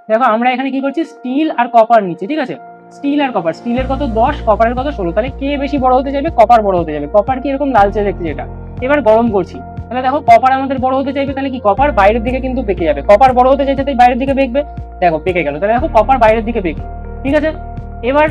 দেখো আমরা এখানে কি করছি, স্টিল আর কপার নিচ্ছি, ঠিক আছে। স্টিল আর কপার, স্টিলের কত 10, কপারের কত 16, তাহলে কে বেশি বড় হতে চাইবে, কপার বড় হতে যাবে। কপার কি এরকম লালচে দেখতে যেটা, এবার গরম করছি, তাহলে দেখো কপার আমাদের বড় হতে চাইবে, তাহলে কি কপার বাইরের দিকে কিন্তু বেঁকে যাবে, কপার বড় হতে চাইছে তাই বাইরের দিকে বেঁকবে, দেখো বেঁকে গেল, তাহলে দেখো কপার বাইরের দিকে বেঁকে, ঠিক আছে। এবার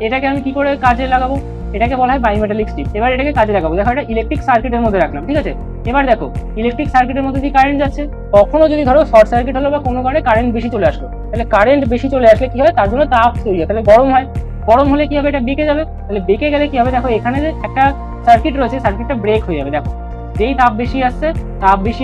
এটাকে আমি কি করে কাজে লাগাবো, এটাকে বলা হয় বাইমেটালিক স্ট্রিপ। এবার এটাকে কাজে লাগাবো, দেখো এটা ইলেকট্রিক সার্কিটের মধ্যে রাখলাম, ঠিক আছে। এবার দেখো ইলেকট্রিক সার্কিটের মধ্যে দিয়ে কারেন্ট যাচ্ছে, কখনো যদি ধরো শর্ট সার্কিট হলো বা কোনো কারণে কারেন্ট বেশি চলে আসলো, তাহলে কারেন্ট বেশি চলে আসলে কি হয়, তার জন্য তাপ তৈরি হয়, তাহলে গরম হয়, গরম হলে কি হবে, এটা বেঁকে যাবে, তাহলে বেঁকে গেলে কি হবে, দেখো এখানে যে একটা সার্কিট রয়েছে, সার্কিটটা ব্রেক হয়ে যাবে, দেখো যেই তাপ বেশি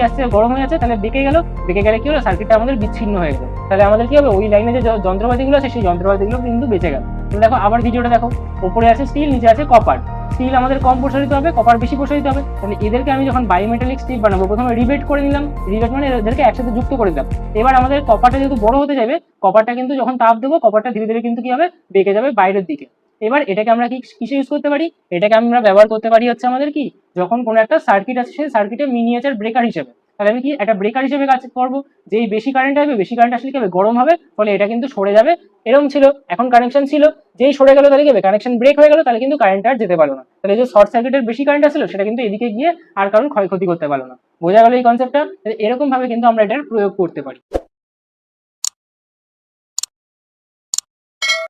আসছে গরম হয়ে যাচ্ছে, তাহলে বেঁকে গেল, বেঁকে গেলে কি হলো, সার্কিটটা আমাদের বিচ্ছিন্ন হয়ে গেল, তাহলে আমাদের কি হবে, ওই লাইনে যে যন্ত্রপাতিগুলো আছে সেই যন্ত্রপাতিগুলো কিন্তু বেঁচে গেল। দেখো আবার ভিডিওটা দেখো, উপরে আছে স্টিল, নিচে আছে কপার, স্টিল আমাদের কম প্রসারিত হবে, কপার বেশি প্রসারিত হবে, তাহলে এদেরকে আমি যখন বায়োমেটালিক স্ট্রিপ বানাবো, প্রথমে রিবেট করে নিলাম, রিবেট মানে এদেরকে একসাথে যুক্ত করে দিলাম। এবার আমাদের কপারটা যেহেতু বড় হতে যাবে, কপারটা কিন্তু যখন তাপ দেবো, কপারটা ধীরে ধীরে কিন্তু কি হবে, বেঁকে যাবে বাইরের দিকে। এবার এটাকে আমরা কি কিসে ইউজ করতে পারি, এটাকে আমরা ব্যবহার করতে পারি হচ্ছে আমাদের কি, যখন কোনো একটা সার্কিট আছে সেই সার্কিটের মিনিয়েচার ব্রেকার হিসেবে, তাহলে আমি কি একটা ব্রেকার হিসেবে কাজ করবো, যেই বেশি কারেন্ট আসবে, বেশি কারেন্ট আসলে কি হবে, গরম হবে, ফলে এটা কিন্তু সরে যাবে, এরকম ছিল, এখন কানেকশন ছিল, যেই সরে গেল তাহলে কি হবে, কানেকশন ব্রেক হয়ে গেল, তাহলে কিন্তু কারেন্ট আর যেতে পারলো না, তাহলে যে শর্ট সার্কিটের বেশি কারেন্ট আসলো সেটা কিন্তু এদিকে গিয়ে আর কারণ ক্ষয়ক্ষতি করতে পারলো না। বোঝা গেল এই কনসেপ্টটা, এরকম ভাবে কিন্তু আমরা এটার প্রয়োগ করতে পারি।